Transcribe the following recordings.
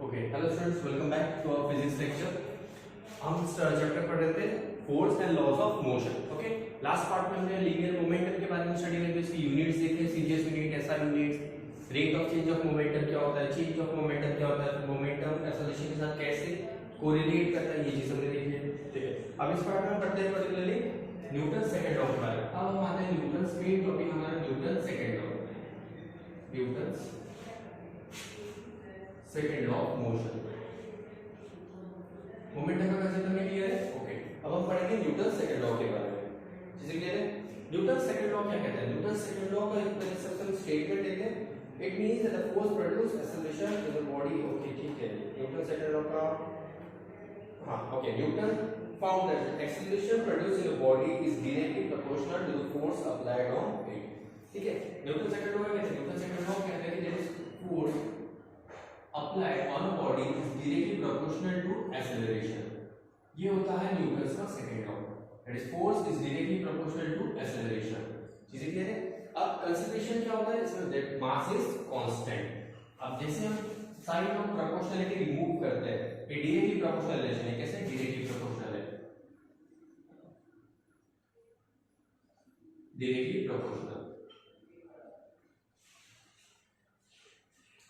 Okay hello students, welcome back to our physics lecture. हम chapter पढ़ रहे थे force and laws of motion. Okay, last part में हमने लीनियर मोमेंटम के बारे में स्टडी करी, इसकी यूनिट्स देखे, CGS unit, SI units, rate of change of momentum क्या होता है, चेंज ऑफ मोमेंटम क्या होता है, फिर मोमेंटम एक्सेलरेशन के साथ कैसे कोरिलेट करता है, ये चीज हमने देखी है। ठीक है, अब इस पार्ट में हम पढ़ते हैं पर्टिकुलरली न्यूटन सेकंड लॉ के बारे में। अब हम आते हैं न्यूटन मेन टॉपिक हमारा Newton second law, Newton second law of motion. Momentum का कंसेप्ट हमें क्लियर है। ओके, अब हम पढ़ेंगे न्यूटन सेकंड लॉ के बारे में। चीजें क्लियर है। न्यूटन सेकंड लॉ क्या कहता है? न्यूटन सेकंड लॉ का एक कंसेप्ट स्टेटमेंट देते हैं, it means that the force produce acceleration in the body. Okay, ठीक है, न्यूटन सेकंड लॉ का okay, Newton found that the acceleration produced in the body is directly proportional to the force applied on it. ठीक है, Newton second law क्या कहता है? Newton second law कहता है कि there is force applied on a body is directly proportional to acceleration. ये होता है न्यूटन का second law, that is force is directly proportional to acceleration. चीजें क्लियर है। अब कंसिडरेशन क्या होता है इसमें? that mass is constant. अब जैसे हम साइन ऑफ प्रोपोर्शनलिटी रिमूव करते हैं, ये डायरेक्टली प्रोपोर्शनल रिलेशन है। कैसे डायरेक्टली प्रोपोर्शनल है? Directly proportional.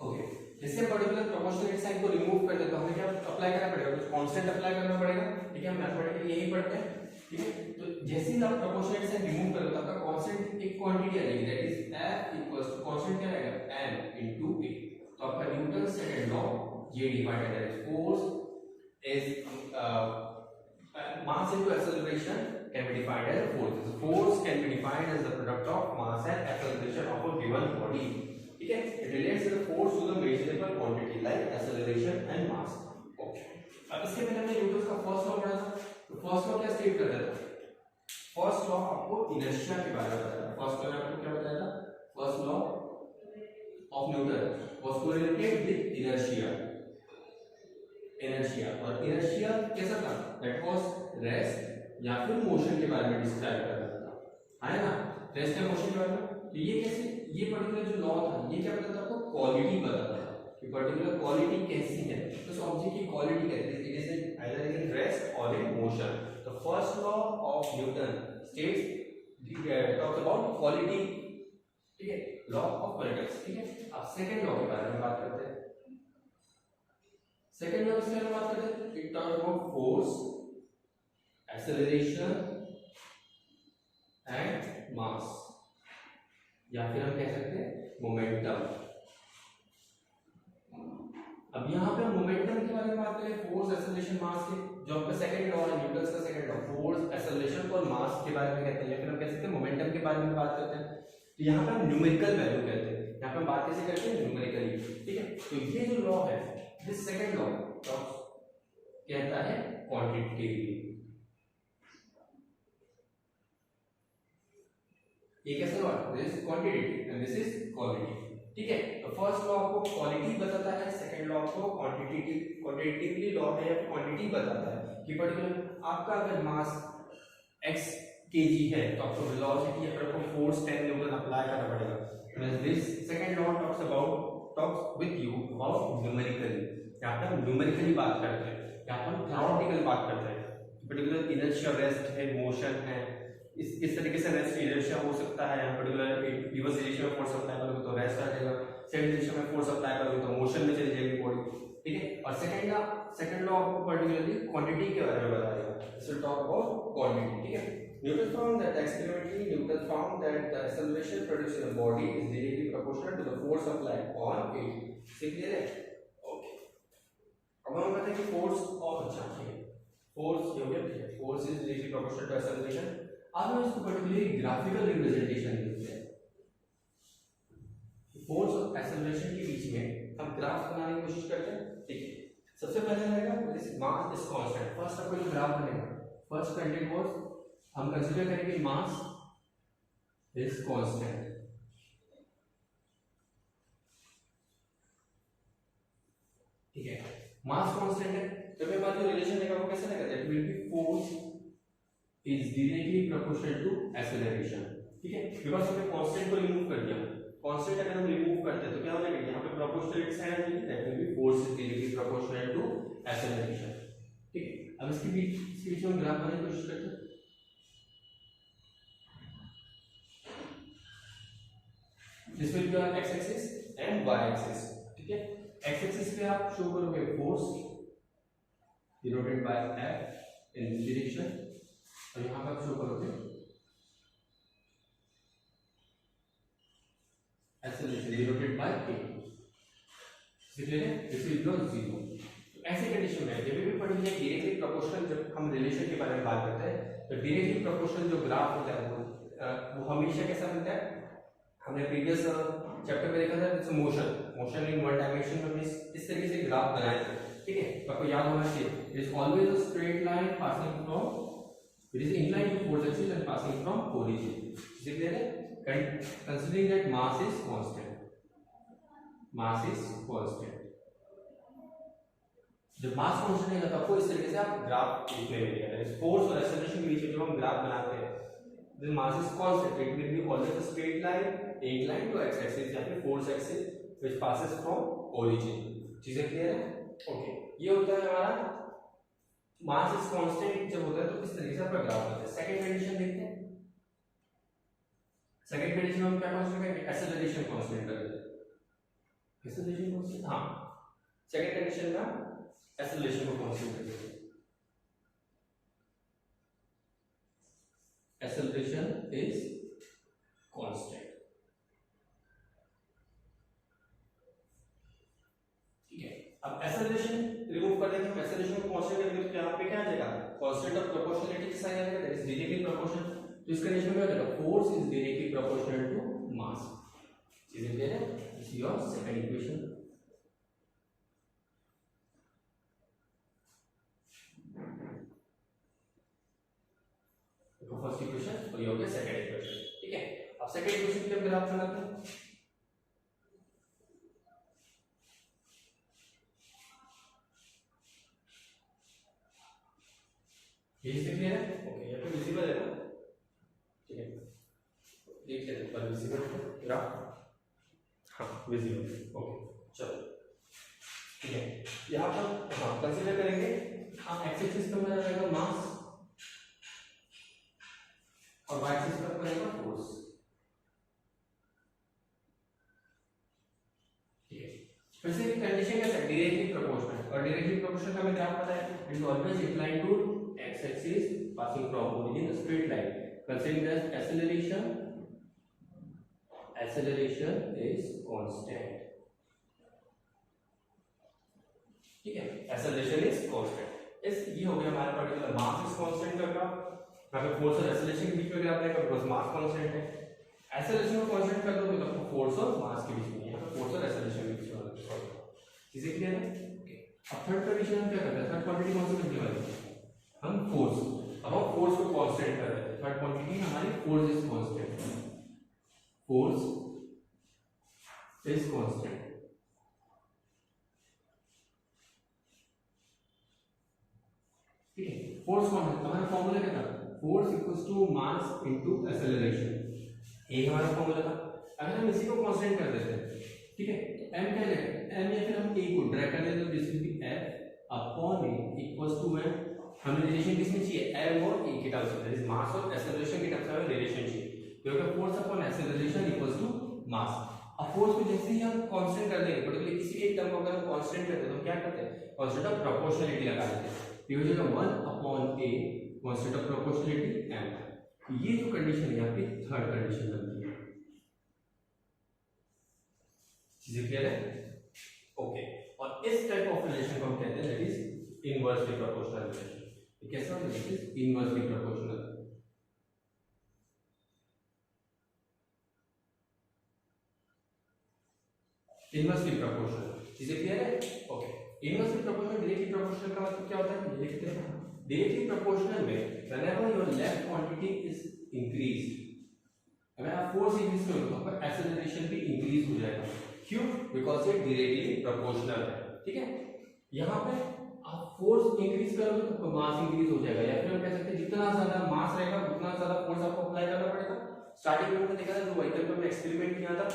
ओके, जैसे पर्टिकुलर प्रोपोर्शनल साइन को रिमूव कर दे तो हमें क्या अप्लाई करना पड़ेगा? कुछ कांस्टेंट अप्लाई करना पड़ेगा। ठीक है, हम मैथमेटिकली यही पढ़ते हैं। ठीक है, तो जैसे ही आप प्रोपोर्शनल साइन रिमूव कर दो तो आपका कांस्टेंट एक क्वांटिटी आ जाएगी, that is F equals to constant क्या आएगा? m into a। तो आपका न्यूटन सेकंड लॉ ये डिफाइंड है, that is force is mass into acceleration can be defined as force. So force can be defined as the product of mass and acceleration of a given body. ठीक है, it relates the force to the measurable quantity like acceleration and mass. Okay, अब इसके पहले हमने Newton का first law पढ़ा था। तो फर्स्ट लॉ क्या स्टेट करता था? फर्स्ट लॉ आपको इनर्शिया के बारे में बताया था। फर्स्ट लॉ आपको क्या बताया था? First law of Newton was correlated with inertia. Inertia, और इनर्शिया कैसा था? दैट वाज रेस्ट या फिर मोशन के बारे में डिस्क्राइब कर रहा था, है ना? रेस्ट या मोशन के बारे में। तो ये कैसे, ये पर्टिकुलर जो लॉ था ये क्या बताता था? आपको क्वालिटी बताता था कि पर्टिकुलर क्वालिटी कैसी है, तो उस ऑब्जेक्ट की क्वालिटी कैसी है, it is either in rest और in motion. The first law of Newton states talks about quality. ठीक है, लॉ ऑफ क्वालिटीज। ठीक है, अब सेकंड लॉ के बारे में बात करते हैं। सेकंड लॉ किसके बारे में बात करते हैं? It talks about force, acceleration and mass, या फिर हम कह सकते हैं मोमेंटम। अब यहां पे मोमेंटम के बारे में बात करें, फोर्स, एक्सेलरेशन, मास के, जो आपका सेकंड लॉ है न्यूटन का सेकंड लॉ, फोर्स, एक्सेलरेशन और मास के बारे में कहते हैं, या फिर हम कह सकते हैं मोमेंटम के बारे में बात करते हैं। तो यहाँ पे हम न्यूमेरिकल वैल्यू कहते हैं, यहाँ पे हम बात कैसे करते हैं? न्यूमेरिकली। ठीक है, तो ये जो लॉ है, दिस सेकंड लॉ कहता है क्वांटिटेटिवली। ये कैसा लॉ है? This is quantitative and this is quality. ठीक है, तो फर्स्ट लॉ आपको क्वालिटी बताता है, सेकंड लॉ आपको क्वांटिटेटिवली लॉ है या क्वांटिटी बताता है कि पर्टिकुलर आपका अगर मास x kg है तो आपको वेलोसिटी या फिर आपको फोर्स 10 न्यूटन अप्लाई करना पड़ेगा। This second law talks with you about numerically. यहाँ पे हम न्यूमेरिकली बात करते हैं, यहाँ पे हम थ्योरेटिकल बात करते हैं। पर्टिकुलर इनर्शिया, रेस्ट है, मोशन है, इस तरीके से रेस्ट इनर्शिया हो सकता है, पर्टिकुलर रिवर्स डायरेक्शन में फोर्स अप्लाई करोगे तो रेस्ट आ जाएगा, सेकंड डायरेक्शन में फोर्स अप्लाई करोगे तो मोशन में चली जाएगी बॉडी। ठीक है, और सेकंड लॉ आपको पर्टिकुलरली क्वांटिटी के बारे में बताएगा। This will talk about quantity. ठीक है, Newton found that experimentally Newton found that the acceleration produced in the body is directly proportional to the force applied on it. Clear है? Okay, अब हम कहते हैं कि फोर्स और फोर्स ये हो गया, force is directly proportional to acceleration. अब हम इसको पर्टिकुलरली ग्राफिकल रिप्रेजेंटेशन देते हैं। फोर्स और एक्सेलरेशन के बीच में हम ग्राफ बनाने की कोशिश करते हैं। ठीक है, सबसे पहले रहेगा this mass is constant. First आपको जो ग्राफ बनेगा, फर्स्ट कंटेंट वाज हम कंसीडर करेंगे मास इज कांस्टेंट। ठीक है, मास कांस्टेंट है तो मेरे पास जो रिलेशन रहेगा वो कैसे रहेगा? That will be force is directly proportional to acceleration. ठीक है, बिकॉज़ हमने कांस्टेंट को रिमूव कर दिया। कांस्टेंट अगर हम रिमूव कर करते हैं तो क्या हो जाएगा, यहाँ पे प्रोपोर्शनलिटी साइन आ जाएगी, that will be force is directly proportional to acceleration. ठीक है, अब इसके बीच में ग्राफ बनाने की कोशिश करते हैं। This will be on X axis and Y axis. ठीक है, एक्स एक्सिस पे आप शो करोगे force denoted by F in this direction, और यहाँ पर शो करोगे एक्सेलरेशन डिनोटेड बाय के। क्लियर है, दिस विल बी ऑन 0। ऐसे कंडीशन में जब भी पढ़ेंगे डायरेक्टली प्रोपोर्शनल, जब हम रिलेशन के बारे में बात करते हैं तो डायरेक्टली प्रोपोर्शनल जो ग्राफ होता है वो हमेशा कैसा बनता है, हमने प्रीवियस चैप्टर में देखा था, it's motion in one dimension में इस तरीके से ग्राफ बनाए थे। ठीक है, तो आपको याद होना चाहिए, it is always a straight line passing from, it is inclined to force axis and passing from origin. Clear है, considering that mass is constant, mass is constant. जब मास कांस्टेंट है तो आपको इस तरीके से आप ग्राफ लिखने मिलेगा, इस फोर्स और एक्सेलरेशन के बीच में जब हम ग्राफ बनाते हैं, then mass is constant, it will be always a straight line inclined to x axis या फिर force axis which passes from origin। चीजें क्लियर है? ओके, ये होता है हमारा मास इज कांस्टेंट। जब होता है तो किस तरीके से आपका ग्राफ बनता है। सेकंड कंडीशन देखते हैं। सेकंड कंडीशन में हम क्या कांस्टेंट करेंगे, एक्सेलरेशन कांस्टेंट कर देते हैं। एक्सेलरेशन कांस्टेंट, हां, सेकंड कंडीशन में एक्सेलरेशन को कांस्टेंट कर देते हैं। Acceleration is constant। ठीक है, अब एक्सेलरेशन रिमूव कर देंगे, एक्सेलरेशन को कांस्टेंट करेंगे तो यहाँ पे क्या आ जाएगा, कांस्टेंट ऑफ प्रोपोर्शनलिटी के साइन आ जाएगा, दैट इज डायरेक्टली प्रोपोर्शनल। तो इस कंडीशन में क्या हो जाएगा, force is directly proportional to mass. चीजें क्लियर है, this is your second equation. First equation और ये हो गया सेकंड इक्वेशन। ठीक है, अब सेकंड इक्वेशन के ग्राफ बनाते हैं। ये क्लियर है, ओके, ये तो विजिबल है ना। ठीक है, देख लेते हैं पर विजिबल ग्राफ, हाँ विजिबल, ओके चलो। ठीक है, यहाँ पर हाँ कंसीडर करेंगे, हाँ एक्स एक्सिस पे मेरा रहेगा मास और y एक्सिस पर रहेगा फोर्स। ठीक है, फिर से कंडीशन कैसा है, डायरेक्टली प्रोपोर्शनल, और डायरेक्टली प्रोपोर्शनल का हमें क्या पता है, it is always inclined to x axis passing from origin straight line, considering that acceleration is constant. ठीक है, एक्सेलरेशन इज कांस्टेंट। इस ये हो गया हमारा पर्टिकुलर मास इज कांस्टेंट का ग्राफ। यहाँ पे फोर्स और एक्सेलरेशन के बीच में ग्राफ रहेगा, बिकॉज़ मास कांस्टेंट है। एक्सेलरेशन को कांस्टेंट कर दो तो आपको फोर्स और मास के बीच में, यहाँ पे फोर्स और एक्सेलरेशन के बीच में चीजें क्लियर है। ओके, अब थर्ड कंडीशन हम क्या करते हैं, थर्ड क्वांटिटी कौन सी करने वाली है, हम फोर्स। अब हम फोर्स को कांस्टेंट कर रहे हैं, थर्ड क्वांटिटी हमारी force is constant, force is constant. ठीक है, फोर्स कौन है, हमारा फॉर्मूला क्या था, force equals to mass into acceleration, ये हमारा फॉर्मूला था। अगर हम इसी को कांस्टेंट कर देते हैं, ठीक है, तो m क्या लेगा, m या फिर हम a को ड्रैग कर लेते हैं, this will be f upon a equals to m। हमें रिलेशन किसमें चाहिए, m और a के टर्म्स में, दिस मास और एक्सेलरेशन के टर्म्स में हमें रिलेशन चाहिए, क्योंकि force upon acceleration equals to mass. अब फोर्स को जैसे ही हम कांस्टेंट कर देंगे, पर्टिकुलरली किसी एक टर्म को अगर हम कांस्टेंट करते हैं तो हम क्या करते हैं, कांस्टेंट ऑफ प्रोपोर्शनलिटी लगा देते हैं, ये हो जाएगा 1 upon a constant of proportionality m। ये जो कंडीशन है आपकी थर्ड कंडीशन बनती है। चीजें क्लियर है, ओके। और इस टाइप ऑफ रिलेशन को हम कहते हैं that is inversely proportional relation. ये कैसा होता है, this is inversely proportional. Inversely proportional, चीजें क्लियर है, okay. Inversely proportional directly proportional का मतलब क्या होता है, ये लिखते हैं। डायरेक्टली प्रोपोर्शनल में whenever your left quantity is increased, अगर आप फोर्स इंक्रीज करोगे तो आपका एक्सेलरेशन भी इंक्रीज हो जाएगा। क्यों, बिकॉज ये डायरेक्टली प्रोपोर्शनल है। ठीक है, यहाँ पे आप फोर्स इंक्रीज करोगे तो मास इंक्रीज हो जाएगा, या फिर हम कह सकते हैं जितना ज्यादा मास रहेगा उतना ज्यादा फोर्स आपको अप्लाई करना पड़ेगा। स्टार्टिंग में हमने देखा था जो व्हीकल पर एक्सपेरिमेंट किया था,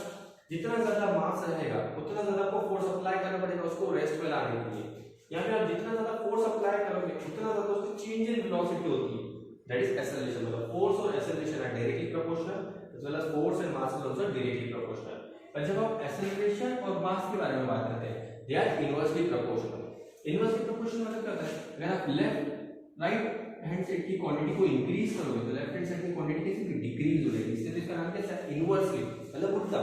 जितना ज्यादा मास रहेगा उतना ज्यादा आपको फोर्स अप्लाई करना पड़ेगा उसको रेस्ट में लाने के लिए। यहाँ पे आप जितना ज्यादा फोर्स अप्लाई करोगे उतना ज्यादा उसकी चेंज इन वेलोसिटी होती है, दैट इज एक्सेलरेशन। मतलब फोर्स और acceleration are directly proportional as well as force and mass is also directly proportional. पर जब आप एक्सेलरेशन और मास के बारे में बात करते हैं they are inversely proportional. Inversely proportional मतलब क्या होता है, अगर आप लेफ्ट राइट हैंड साइड की क्वांटिटी को इंक्रीज करोगे तो लेफ्ट हैंड साइड की क्वांटिटी कैसे डिक्रीज हो जाएगी, इसलिए इसका नाम क्या है इनवर्सली, मतलब उल्टा।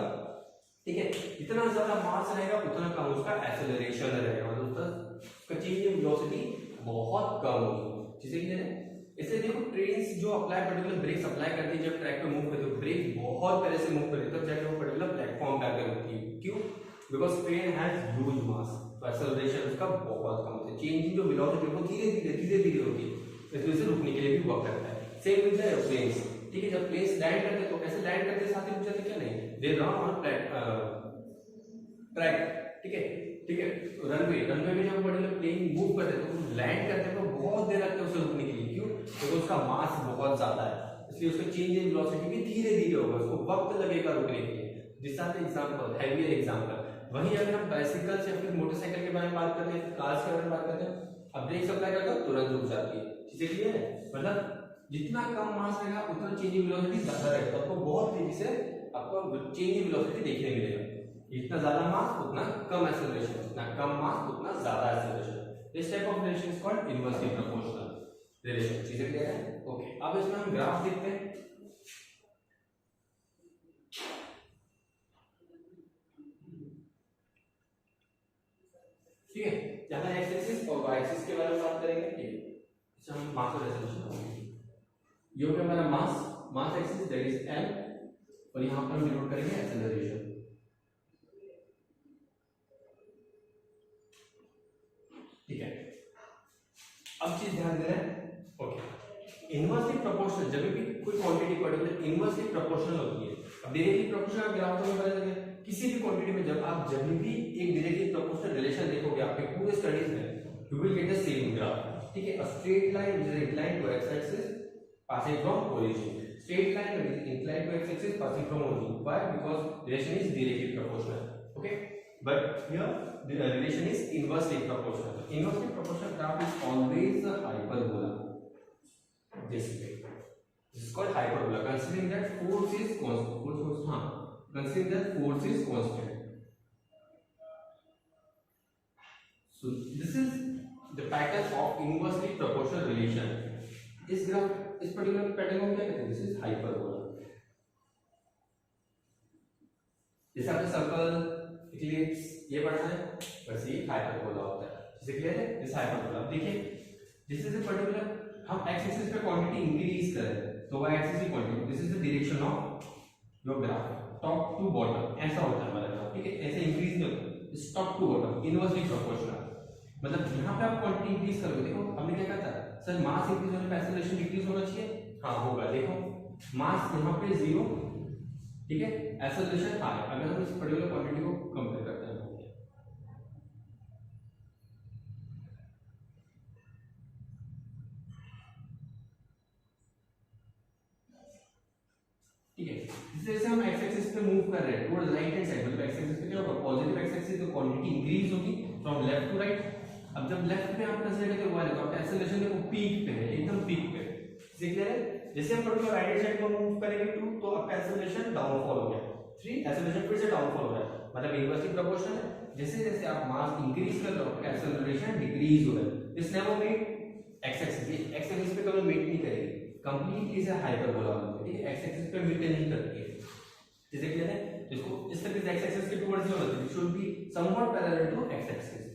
ठीक है, जितना ज्यादा मास रहेगा उतना कम उसका एक्सेलरेशन रहेगा, मतलब उसका चेंज इन वेलोसिटी बहुत कम होगी। जैसे कि इससे देखो ट्रेन्स जो अप्लाई पर्टिकुलर ब्रेक्स अप्लाई करती है जब ट्रैक पे मूव करती है ब्रेक बहुत तरह से मूव करती है तब जाके वो पर्टिकुलर प्लेटफॉर्म पे आकर रुकती है। क्यों? बिकॉज ट्रेन हैज ह्यूज मास, तो एक्सेलरेशन उसका बहुत कम होता है, चेंजिंग जो वेलोसिटी वो धीरे धीरे होती है, इस वजह से रुकने के लिए भी वर्क करता है। Same with the airplanes. ठीक है, जब प्लेन्स लैंड करते हैं तो ऐसे लैंड करते साथ ही रुक जाते क्या नहीं, दे रन ऑन ट्रैक। ठीक है, ठीक है, रनवे में जब पर्टिकुलर प्लेन मूव करते हैं तो लैंड करते हैं तो बहुत देर लगता है उसे रुकने के लिए। क्यों? क्योंकि उसका मास बहुत ज्यादा है, इसलिए उसका चेंज इन वेलोसिटी भी धीरे धीरे होगा, उसको वक्त लगेगा रुकने के लिए। जिस एग्जांपल हैवियर एग्जांपल। वहीं अगर हम बाइसिकल या फिर मोटरसाइकिल के बारे में बात करते हैं, कार्स के बारे में बात करते हैं, अब ब्रेक अप्लाई करते हो तुरंत रुक जाती है। चीजें क्लियर है? मतलब जितना कम मास रहेगा उतना चेंज इन वेलोसिटी ज्यादा रहेगा, तो आपको बहुत तेजी से आपको चेंज इन वेलोसिटी देखने मिलेगा। जितना ज्यादा मास उतना कम एक्सेलरेशन, जितना कम मास उतना ज्यादा acceleration. This type of relation is called inversely proportional relation. चीजें क्लियर है? ओके, अब इसमें हम ग्राफ देखते हैं। ठीक है, यहां एक्स एक्सिस और वाई एक्सिस के बारे में बात करेंगे। ठीक है, इससे हम मास और एक्सेलरेशन करेंगे। ये हो गया हमारा मास एक्सिस दैट इज एल, और यहां पर हम डिनोट करेंगे एक्सेलरेशन। ठीक है, अब चीज ध्यान देना है। ओके, इनवर्सली प्रोपोर्शनल जब भी कोई क्वांटिटी पर्टिकुलर इनवर्सली प्रोपोर्शनल होती है। अब डायरेक्टली प्रोपोर्शनल ग्राफ तो पता चल गया, किसी भी क्वांटिटी में जब भी एक डायरेक्टली प्रोपोर्शनल रिलेशन देखोगे आपके पूरे स्टडीज में you will get the same graph. ठीक है, a straight line is inclined to X axis passing from origin. Straight line is inclined to x axis passing from origin. Why? Because relation is directly proportional. Okay, but here the relation is inversely proportional. Inversely proportional graph is always a hyperbola. This way. This is called hyperbola. Considering that force is constant. Considering that force is constant. So this is the pattern of inversely proportional relation. इस graph इस particular pattern को क्या कहते हैं? This is hyperbola. जैसे आपने circle, Eclipse ये पढ़ा है, वैसे ही हाइपरबोला होता है। जैसे क्लियर है? This hyperbola. देखिए दिस इज अ पर्टिकुलर, हम एक्स एक्सिस पे क्वांटिटी इंक्रीज कर रहे हैं तो वाई एक्सिस की quantity, this is the direction of your graph, top to bottom ऐसा होता है हमारा ग्राफ। ठीक है, ऐसे इंक्रीज नहीं होता, इस top to bottom inversely proportional. मतलब यहाँ पे आप क्वांटिटी इंक्रीज करोगे, देखो हमने क्या कहा था सर मास इंक्रीज होने पे एक्सेलरेशन डिक्रीज होना चाहिए। हाँ होगा, देखो मास यहाँ पे 0, ठीक है, एक्सेलरेशन हाई। अगर हम इस पर्टिकुलर क्वांटिटी को कंपेयर करते हैं, ठीक है, जैसे हम एक्स एक्सिस पे मूव कर रहे हैं टुवर्ड्स राइट हैंड साइड, मतलब एक्स एक्सिस पे क्या होगा, पॉजिटिव एक्स एक्सिस तो क्वांटिटी इंक्रीज होगी फ्रॉम लेफ्ट टू राइट। अब जब लेफ्ट पे आप कंसीडर करते हो तो आपका एक्सेलरेशन देखो पीक पे है, एकदम पीक पे। क्लियर है? जैसे हम पर्टिकुलर राइट हैंड साइड को मूव करेंगे 2 तो आपका एक्सेलरेशन डाउनफॉल हो गया, 3 एक्सेलरेशन फिर से डाउनफॉल हो रहा है, मतलब इनवर्सली प्रोपोर्शनल है। जैसे जैसे आप मास इंक्रीज कर रहे हो आपका एक्सेलरेशन डिक्रीज हो रहा है। This never meet X axis, ये एक्स एक्सिस पे कभी मीट नहीं करेगी, कंप्लीटली से हाइपरबोला होती है। ठीक है, एक्स एक्सिस पे मीट नहीं करती है। जैसे क्लियर है? इसको इस तरीके से एक्स एक्सिस के टुवर्ड्स होना चाहिए, should be somewhat parallel to X axis.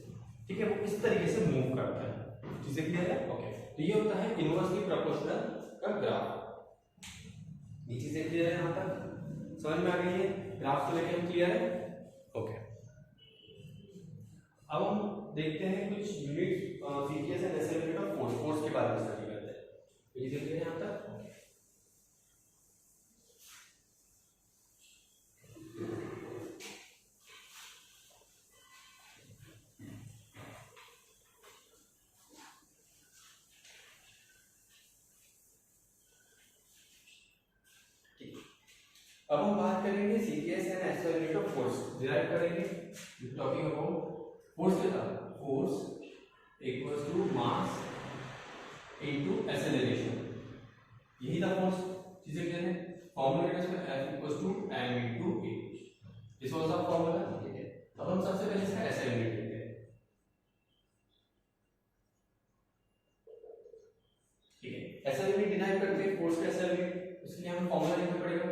ठीक है, वो इस तरीके से मूव करता है। चीजें क्लियर है? ओके, तो ये होता है इनवर्सली प्रोपोर्शनल का ग्राफ। ये चीजें क्लियर है? यहां तक समझ में आ गई है? ग्राफ को लेकर हम क्लियर है? ओके, अब हम देखते हैं कुछ unit sequence and assembly of force के बारे में स्टडी करते हैं। ये चीजें क्लियर है यहां तक? अब हम बात करेंगे CGS and SI unit of force derive करेंगे। टॉकिंग अबाउट फोर्स के साथ, force equals to mass into acceleration, यही था फोर्स। चीजें क्या है, फॉर्मूला क्या है, F equals to m into a, this was the formula. ठीक है, अब हम सबसे पहले इसका एसआई यूनिट लेते हैं। ठीक है, एसआई यूनिट डिराइव करते हैं फोर्स का एसआई यूनिट, उसके लिए हमें फॉर्मूला लिखना पड़ेगा,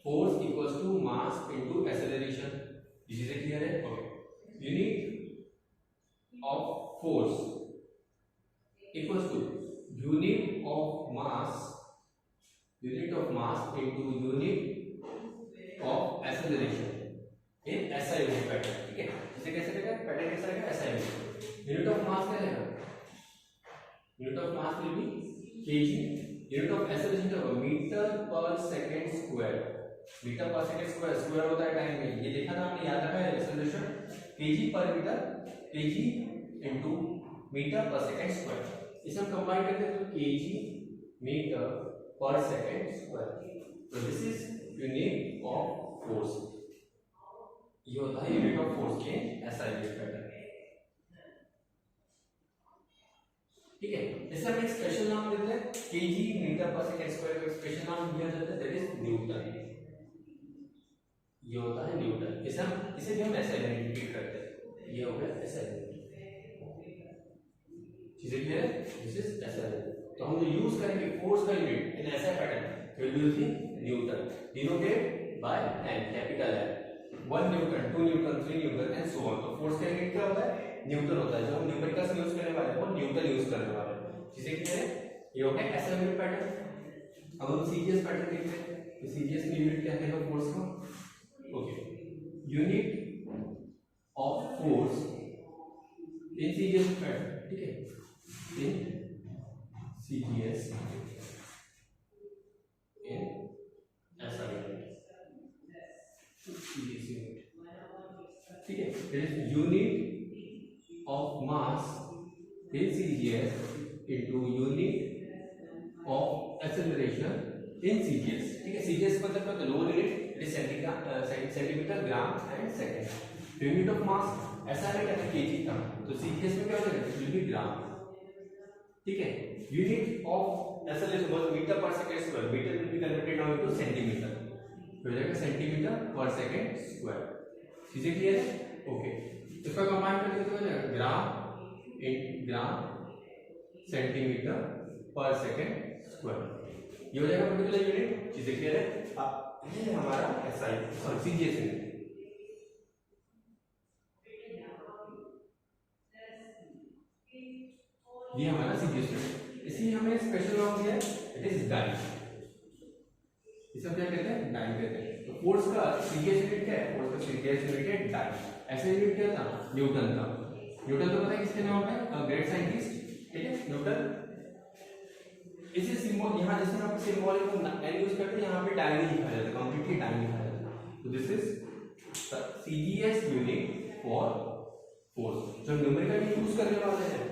force equals to mass into acceleration. ये चीजें क्लियर है? Okay, unit of force equals to unit of mass into unit of acceleration in SI unit pattern। ठीक है, इसे कैसे रहेगा, पैटर्न कैसा रहेगा, SI unit। यूनिट ऑफ मास क्या रहेगा, unit of mass will be kg, unit of acceleration क्या होगा, metre per second square. Metre per second square, square होता है टाइम में, ये देखा था हमने, याद रखा है acceleration kg per metre, kg into metre per second square. इसे हम कंबाइन करते हैं तो kg metre per second square। So this is unit of force। ये होता है यूनिट ऑफ फोर्स के SI यूनिट पैटर्न। ठीक है, इसे हम एक स्पेशल नाम देते हैं, kg metre per second square का स्पेशल नाम दिया जाता है, दैट इज न्यूटन। ये होता है न्यूटन। इसे भी हम SI यूनिट रिपीट करते हैं, ये हो गया SI यूनिट। चीजें क्लियर है? This is SI unit. तो हम जो यूज करेंगे फोर्स का यूनिट इन ऐसा pattern will be using Newton, denoted by n, capital N। 1 Newton, 2 Newton, 3 Newton and so on. तो फोर्स का यूनिट क्या होता है, न्यूटन होता है। जो हम न्यूमेरिकल्स यूज करने वाले हैं वो न्यूटन यूज करने वाले हैं। जिसे क्या है, ये हो गया ऐसा यूनिट पैटर्न। अब हम सीजीएस पैटर्न देखते हैं, तो सीजीएस में यूनिट क्या है फोर्स का। Okay, unit of force in CGS pattern. ठीक है, इन CGS in SI unit। ठीक है, it is unit of mass in CGS into unit of acceleration in CGS। ठीक है, CGS मतलब क्या होता है, lower unit, it is centimetre, gram and second. Unit of मास ऐसा नहीं कहते kg था, तो CGS में क्या होता है, it will be ग्राम। ठीक है, unit of acceleration was metre per second square, metre will be converted now into centimetre, हो जाएगा सेंटीमीटर पर सेकंड स्क्वायर। चीजें क्लियर है? ओके, इसका कंबाइन करके तो हो जाएगा gram centimetre per second square. ये हो जाएगा पर्टिकुलर यूनिट। चीजें क्लियर है? अब ये हमारा SI सीजीएस यूनिट। ये हमारा सीजीएस यूनिट। इसी हमें स्पेशल नाम दिया है, इट इज डाइन। इसे हम क्या कहते हैं, डाइन कहते हैं। तो फोर्स का सीजीएस यूनिट क्या है, फोर्स का सीजीएस यूनिट है डाइन। ऐसे यूनिट क्या था, न्यूटन था। न्यूटन तो पता है किसके नाम है, ग्रेट साइंटिस्ट। ठीक है, न्यूटन। इसे सिंबल यहां जैसे हम सिंबल को एन यूज करते हैं, यहां पे डाइन लिखा जाता है, कंप्लीटली डाइन लिखा जाता है। तो this is CGS unit for force. जो न्यूमेरिकल यूज करने वाले हैं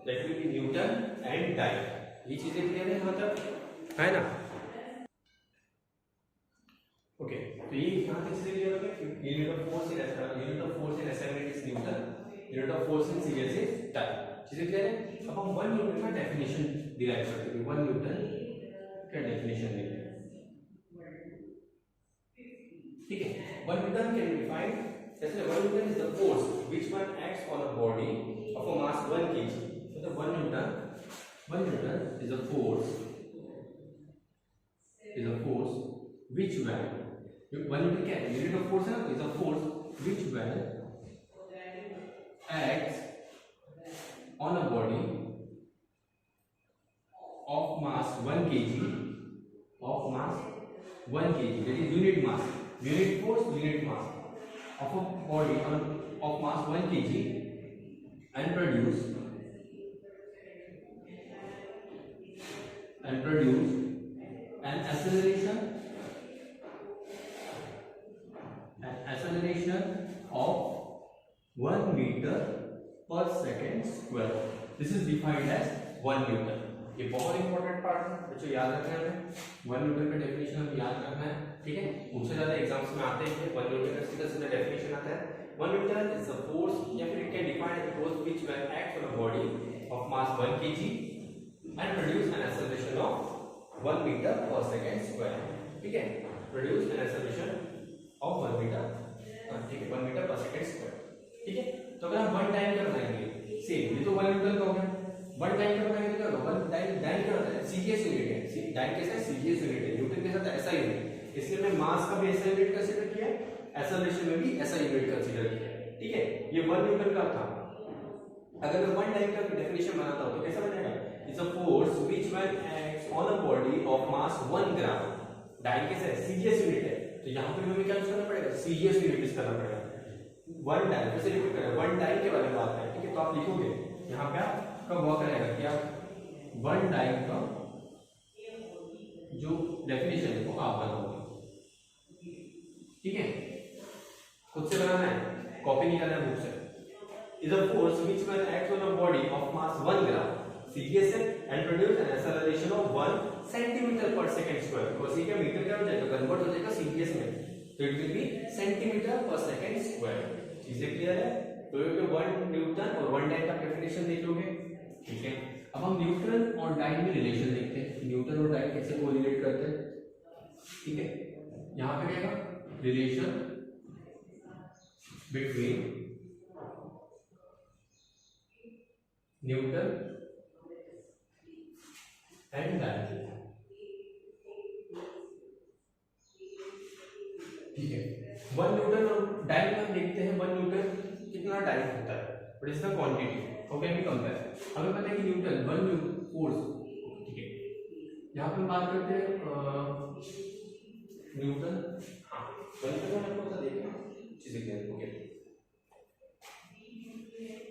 that will be Newton and Dyne। ये चीजें क्लियर है मतलब, है ना? ओके, तो ये यहाँ तक चीजें क्लियर हो गई। Unit of force in SI unit is Newton, unit of force in CGS is dyne. चीजें क्लियर है? अब हम 1 न्यूटन का डेफिनेशन डिराइव करते हैं। 1 न्यूटन का डेफिनेशन देखते हैं। ठीक है, 1 न्यूटन कैन बी डिफाइंड जैसे 1 Newton is the force which one acts on a body of a mass 1 kg। So 1 Newton is a force which when 1 Newton क्या है, यूनिट ऑफ फोर्स है ना, is a force which when acts on a body of mass 1 kg, that is unit mass, unit force, unit mass of a body of mass 1 kg and produce an acceleration of 1 meter per second square। This is defined as 1 Newton। ये बहुत important part है बच्चों, याद रखना है। 1 Newton का definition हमें याद रखना है। ठीक है, उससे ज्यादा एग्जाम्स में आते हैं। 1 न्यूटन का सीधा सीधा डेफिनेशन आता है, 1 न्यूटन इज अ फोर्स, या फिर it can define as a force which when act on a body of mass 1 kg and produce an acceleration of 1 metre per second square. ठीक है, produce an acceleration of 1 metre, ठीक है, 1 metre per second square. ठीक है, तो अगर हम 1 time का बनाएंगे, सेम ये तो 1 न्यूटन का हो गया, 1 टाइम का बनाएंगे तो क्या होगा, 1 टाइम टाइम क्या होता है, सीजीएस यूनिट है, टाइम कैसा है, सीजीएस यूनिट है, न्यूटन के साथ ऐसा यूनिट, इसलिए मैं मास का भी ऐसा यूनिट कंसीडर किया, एक्सेलरेशन में भी ऐसा यूनिट कंसीडर किया। ठीक है, ये 1 न्यूटन का था। अगर मैं 1 टाइम का डेफिनेशन बनाता हूं तो कैसा बनेगा, it's a force which when acts on a body of mass 1 gram, time कैसा है, सीजीएस यूनिट है, तो यहां पर हमें क्या यूज करना पड़ेगा, सीजीएस यूनिट यूज करना पड़ेगा। 1 टाइम जैसे रिपीट करें, 1 टाइम के बारे में बात करें, ठीक है, तो आप लिखोगे यहां पे आपका वर्क रहेगा क्या, 1 टाइम का जो डेफिनेशन है वो आप बनाओगे। ठीक है, खुद से बनाना है, कॉपी नहीं करना है बुक से। Is a force which when acts on a body of mass 1 gram CGS and produce an acceleration of 1 centimetre per second square, because ये क्या मीटर क्या हो जाएगा, कन्वर्ट हो जाएगा सीजीएस में, तो it will be centimetre per second square. चीजें क्लियर है, तो ये 1 न्यूटन और 1 टाइम का डेफिनेशन देख लोगे। ठीक है, अब हम न्यूटन और टाइम में रिलेशन देखते हैं, न्यूटन और टाइम कैसे कोरिलेट करते हैं। ठीक है, यहां पे क्या है, relation between Newton and time. ठीक है, 1 न्यूटन और टाइम में देखते हैं 1 न्यूटन कितना टाइम होता है, बट इसका quantity how can we compare. हमें पता है कि न्यूटन 1 फोर्स, ठीक है, यहां पे हम बात करते हैं न्यूटन, हां 1 न्यूटन हमको पता देखना चीजें क्लियर। ओके,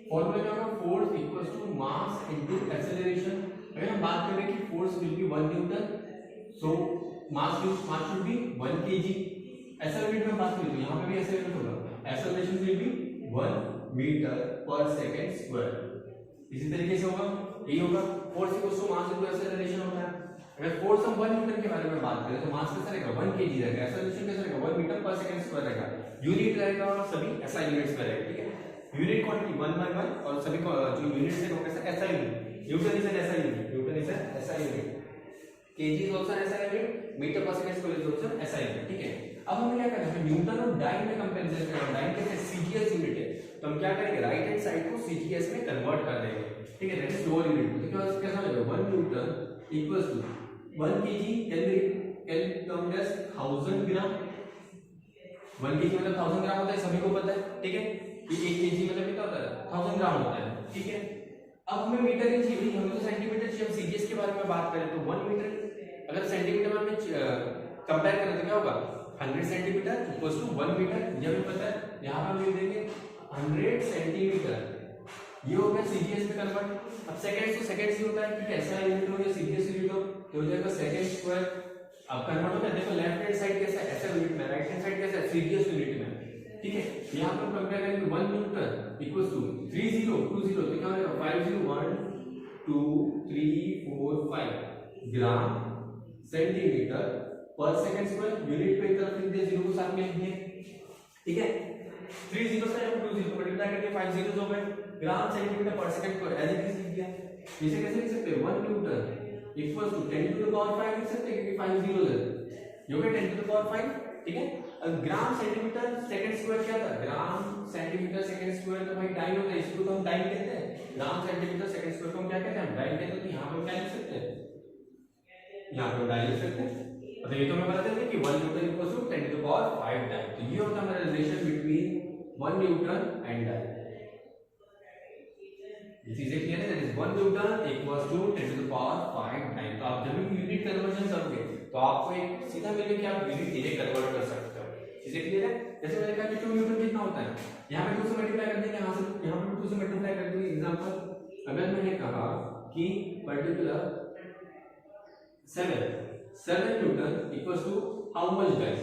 फॉर्मूला क्या होगा, force equals to mass into acceleration. अगर हम बात करें कि force will be 1 Newton, so mass should be 1 kg। Acceleration में बात करें तो यहां पे भी एक्सेलरेशन होगा, acceleration will be 1 metre per second square. इसी तरीके से होगा, यही होगा, force equals to mass into acceleration होता है। अगर फोर्स हम 1 न्यूटन के बारे में बात करें तो मास कैसा रहेगा, 1 kg रहेगा, एक्सेलरेशन कैसा रहेगा, 1 मीटर पर सेकंड स्क्वायर रहेगा, यूनिट रहेगा और सभी एसआई यूनिट्स में रहेगा। ठीक है, यूनिट क्वांटिटी 1/1 और सभी को जो यूनिट्स है वो कैसा SI unit, Newton is an SI unit, Newton is an SI unit, KG is also an SI unit, metre per second square is also SI unit. ठीक है, अब हमें क्या करना है, न्यूटन और डाइन में कंपैरिजन करना है, डाइन कैसे सीजीएस यूनिट है, तो हम क्या करेंगे, राइट हैंड साइड को सीजीएस में कन्वर्ट कर देंगे। ठीक है, दैट इज लोअर यूनिट, तो क्या कैसा हो जाएगा, 1 Newton equals to 1 kg can term as 1000 gram. 1 kg मतलब 1000 ग्राम होता है, सभी को पता है। ठीक है, कि 1 kg मतलब कितना होता है, 1000 ग्राम होता है। ठीक है, अब हमें मीटर इंच चाहिए, हमें तो सेंटीमीटर चाहिए। हम सीजीएस के बारे में बात करें तो 1 मीटर, अगर सेंटीमीटर में हमें कंपेयर करें तो क्या होगा, 100 सेंटीमीटर इक्वल्स टू 1 मीटर, ये हमें पता है। यहां पर हम लिख देंगे 100 सेंटीमीटर, ये हो गया सीजीएस में कन्वर्ट। अब सेकंड्स तो सेकंड्स ही होता है, ठीक है, ऐसा यूनिट हो या सीजीएस यूनिट हो तो हो जाएगा सेकंड स्क्वायर। अब कन्वर्ट होता है, देखो लेफ्ट हैंड साइड कैसा है, ऐसा यूनिट में, राइट हैंड साइड कैसा है, सीजीएस यूनिट में। ठीक है, यहां पर कंपेयर करेंगे 1 न्यूटन इक्वल्स टू 3020, तो क्या होगा 501 2 3 4 5 ग्राम centimetre per second square. Unit को एक तरफ लिख दिया, जीरो को साथ में लिख दिया। ठीक है, 30 से जब 20 मल्टीप्लाई करके 5 जीरोस हो गए, ग्राम सेंटीमीटर पर सेकंड को एज इट इज लिख दिया। इसे कैसे लिख सकते हैं, 1 Newton equals to 10 to the power 5 लिख सकते हैं, क्योंकि 5 जीरोस है, ये हो गया 10 टू द पावर 5। ठीक है, ग्राम सेंटीमीटर सेकंड स्क्वायर क्या था, ग्राम सेंटीमीटर सेकंड स्क्वायर तो भाई टाइम होता है, इसको तो हम टाइम कहते हैं। ग्राम सेंटीमीटर सेकंड स्क्वायर को हम क्या कहते हैं, हम टाइम कहते हैं। तो यहां पर क्या लिख सकते हैं, यहां पर टाइम लिख सकते हैं। तो ये तो मैं बता देंगे कि 1 Newton equals to 10 to the power 5 time. तो ये होता है हमारा relation between 1 Newton and time. ये चीजें क्लियर है, that is 1 Newton equals to 10 to the power 5 time. तो आप जब भी यूनिट कन्वर्जन करोगे तो आपको एक सीधा मिलेगा कि आप यूनिट इन्हें कन्वर्ट कर सकते हो। चीजें क्लियर है, जैसे मैंने कहा कि 2 न्यूटन कितना होता है, यहां पे 2 से मल्टीप्लाई कर देंगे, यहां पे 2 से मल्टीप्लाई कर देंगे। एग्जांपल अगर मैंने कहा कि particular 7 Newton equals to how much time,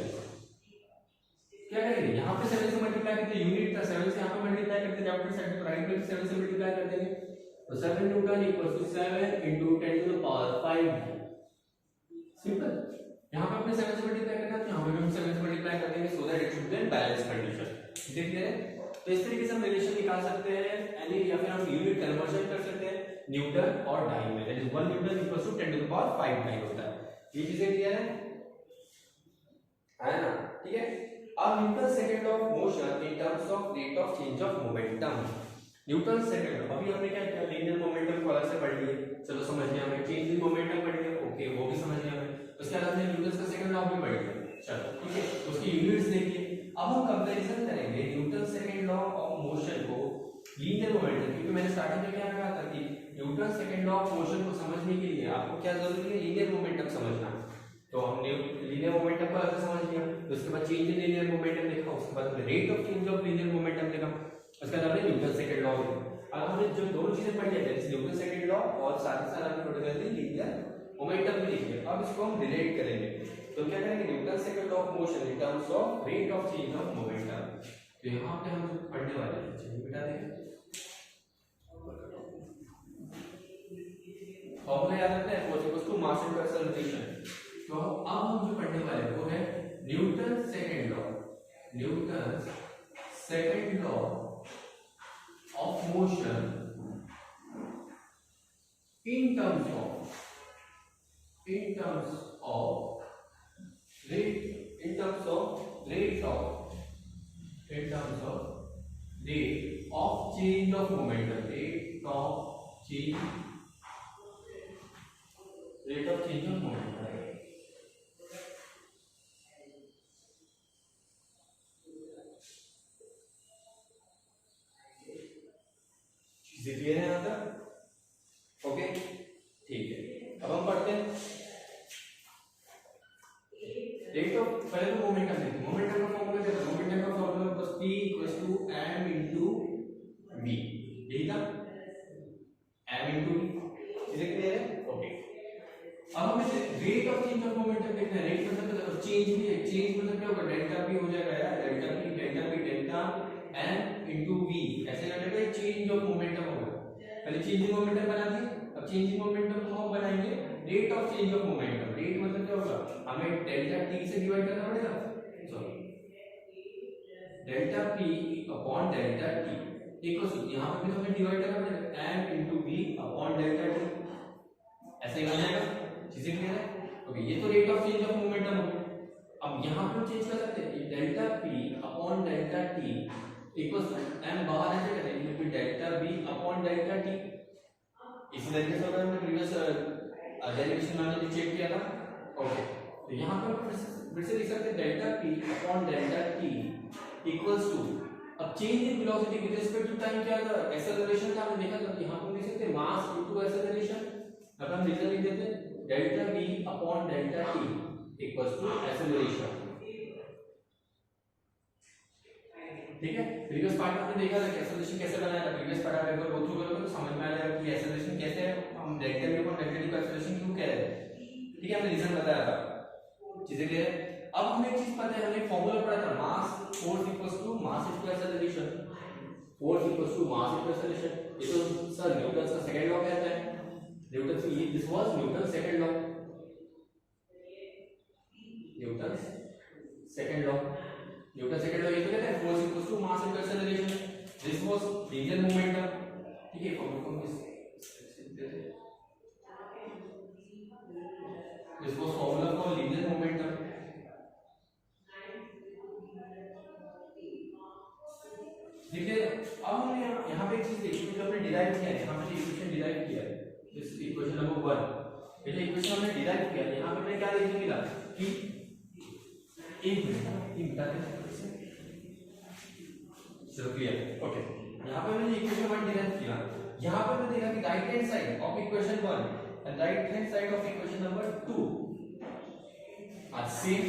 क्या करेंगे, यहां पे 7 से मल्टीप्लाई करते, यूनिट था 7 से, यहां पे मल्टीप्लाई करते, लेफ्ट साइड पे राइट में 7 से मल्टीप्लाई कर देंगे। तो 7 Newton equals to 7 into 10 to the power 5, simple. यहाँ पे अपने 7 से मल्टीप्लाई करना है, यहाँ पे भी हम 7 से मल्टीप्लाई कर देंगे, so that it should be in balance condition. ठीक है, तो इस तरीके से हम रिलेशन निकाल सकते हैं यानी, या फिर हम यूनिट कन्वर्जन कर सकते हैं न्यूटन और डाई में, that is 1 Newton equals to 10 to the power 5 dyne होता है। ये चीजें क्लियर है ना? ठीक है, अब Newton second law of motion in terms of rate of change of momentum. Newton second, अभी हमने क्या किया, लीनियर मोमेंटम को अलग से पढ़ लिए, चलो समझ लिया हमें, चेंज इन मोमेंटम पढ़ लिया, ओके वो भी समझ लिया हमें, उसके बाद हमने न्यूटन का सेकंड लॉ भी पढ़ लिया, चलो ठीक है, उसकी यूनिट्स देखिए। अब हम कंपैरिजन करेंगे Newton second law of motion को लीनियर मोमेंटम, क्योंकि मैंने स्टार्टिंग में क्या कहा था कि Newton second law of motion को समझने के लिए आपको क्या जरूरी है, लीनियर मोमेंटम समझना। तो हमने लीनियर मोमेंटम को अलग से समझ लिया, तो उसके बाद चेंज इन लीनियर मोमेंटम देखा, उसके बाद हमने rate of change of linear momentum देखा, उसके बाद हमने न्यूटन सेकंड लॉ देखा। अब हमने जो दोनों चीजें पढ़ लिया थे, न्यूटन सेकंड लॉ और साथ ही साथ हमने टोटली लीनियर मोमेंटम भी लिख लिया। अब इसको हम रिलेट करेंगे, तो क्या करेंगे, Newton second law of motion in terms of rate of change of momentum. तो यहाँ पे हम जो पढ़ने वाले हैं, चलिए बिठा देंगे, फॉर्मूला याद रखना है, force equals to mass into acceleration. तो अब हम जो पढ़ने वाले हैं वो है Newton second law, Newton second law of motion in terms of rate of change of momentum, rate of change of momentum। चीजें क्लियर है यहाँ तक? ओके ठीक है, अब हम पढ़ते हैं रेट ऑफ, पहले तो मोमेंटम देखिए, मोमेंटम का फॉर्मूला क्या था, मोमेंटम का फॉर्मूला बस p = m × v, यही था, m × v। चीजें क्लियर है? ओके, अब हमें rate of change of momentum देखना है। रेट मतलब चेंज भी है, चेंज मतलब क्या होगा, डेल्टा p हो जाएगा यार, delta p delta m × v, ऐसे करके चेंज ऑफ मोमेंटम होगा। पहले चेंज इन मोमेंटम बना दिए, अब चेंज इन मोमेंटम को हम बनाएंगे rate of change of momentum. Rate मतलब क्या होगा, हमें डेल्टा t से डिवाइड करना पड़ेगा, sorry delta p upon delta t equals to, यहां पे भी हमें डिवाइड करना पड़ेगा m × v upon delta t, ऐसे ही बन जाएगा। चीजें क्लियर है? ओके, ये तो rate of change of momentum हो गया। अब यहां पे हम चेंज कर सकते हैं, delta p upon delta t equals to m बाहर ऐसे करेंगे फिर delta v upon delta t। इसी तरीके से अगर हमने प्रीवियस डेरिवेशन में हमने चेक किया था, ओके, तो यहां पर फिर से लिख सकते हैं delta p upon delta t equals to, अब change in velocity with respect to time क्या था, एक्सेलरेशन का हमने देखा था, यहां पर लिख सकते हैं मास इनटू एक्सेलरेशन। अब हम लिख देते हैं delta v upon delta t equals to acceleration. ठीक है, प्रीवियस पार्ट में हमने देखा था कि एक्सेलरेशन कैसे बनाया था, प्रीवियस पार्ट आप एक बार गो थ्रू करोगे तो समझ में आ जाएगा कि एक्सेलरेशन कैसे है, हम delta v upon delta t का एक्सेलरेशन क्यों कह रहे हैं। ठीक है, हमने रीजन बताया था, चीजें क्लियर है? अब हमें एक चीज पता है, हमने फॉर्मूला पढ़ा था, mass force equals to mass into acceleration, force equals to mass into acceleration. ये तो सर न्यूटन का सेकंड लॉ कहता है, न्यूटन से, this was Newton second law, Newton second law, Newton second law ये तो कहता है force equals to mass into acceleration, this was linear momentum. ठीक है, फॉर्मूला को this was formula for linear momentum. देखिए, अब हमने यहाँ पे एक चीज देखी, जो हमने डिराइव किया है, यहाँ पे इक्वेशन डिराइव किया है, दिस इक्वेशन नंबर 1, ये जो इक्वेशन हमने डिराइव किया है, यहाँ पे हमें क्या देखने मिला कि एक मिनट ये बता दें, चलो क्लियर, ओके, यहाँ पे मैंने इक्वेशन 1 डिराइव किया, यहाँ पे मैंने देखा कि right hand side of equation 1 and right hand side of equation number 2 are same.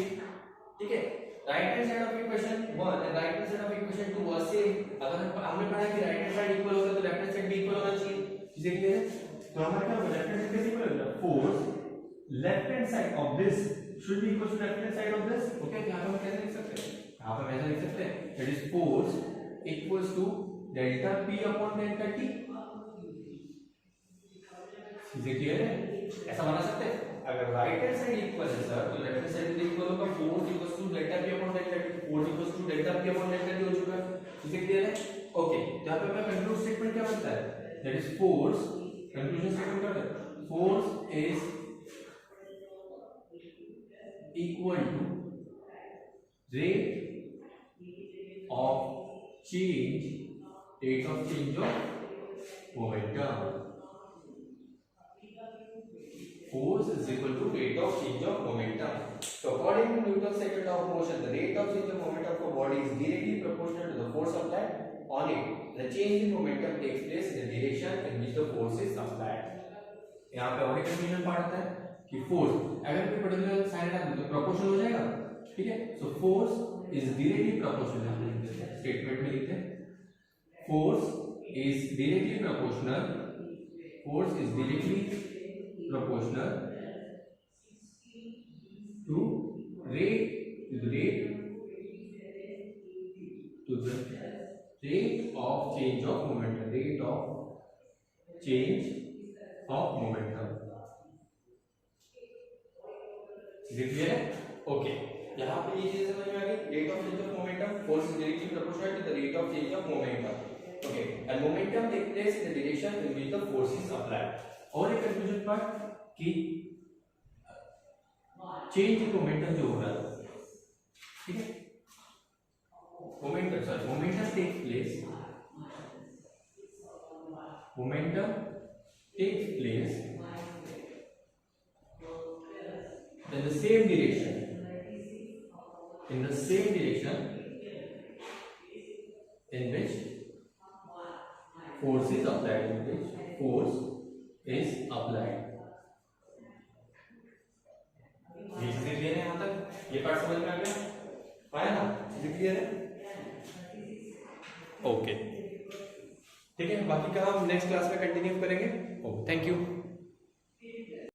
ठीक है, right hand side of equation 1 and right hand side of equation 2 are same. अगर हमने पढ़ा कि राइट हैंड साइड इक्वल होगा तो left hand side भी equal होना चाहिए, चीजें क्लियर है? तो हमारा क्या होगा, लेफ्ट हैंड साइड कैसे इक्वल होगा, force left hand side of this should be equal to left hand side of this। Okay, यहां पे हम कैसे लिख सकते हैं, यहां पे ऐसा लिख सकते हैं, that is force equals to delta p upon delta t। चीजें क्लियर है? ऐसा बना सकते हैं। अगर राइट हैंड साइड इक्वल है सर तो लेफ्ट हैंड साइड इक्वल होगा force equals to delta P upon delta T, force equals to delta P upon delta T हो चुका है। इसे क्लियर है? ओके, यहां पे अपना कंक्लूड स्टेटमेंट क्या बनता है? That is force, conclusion statement क्या है? Force is equal to rate of change of momentum. Force is equal to rate of change of momentum. So according to Newton's second law of motion, the rate of change of momentum of a body is directly proportional to the force applied on it. The change in momentum takes place in the direction in which the force is applied. यहाँ पे और एक condition part आता है कि force अगर कोई particular sign लगा तो प्रोपोर्शनल हो जाएगा, ठीक है। So force is directly proportional, statement में लिखते हैं force is directly proportional, force is directly proportional to rate of change of momentum, rate of change of momentum. Clear है? ओके, यहाँ पे ये चीज समझ में आ गई। Rate of change of momentum, force is directly proportional to the rate of change of momentum. Okay, and momentum take place in the direction in which the force is applied. और एक कंक्लूजन पार्ट कि change in momentum जो हो रहा है, ठीक है, momentum take place in the same direction in which force is applied, ये चीजें क्लियर है? यहाँ तक ये पार्ट समझ में आ गया? आया ना? चीजें क्लियर है? ओके, ठीक है, बाकी का हम नेक्स्ट क्लास में कंटिन्यू करेंगे। Okay, thank you.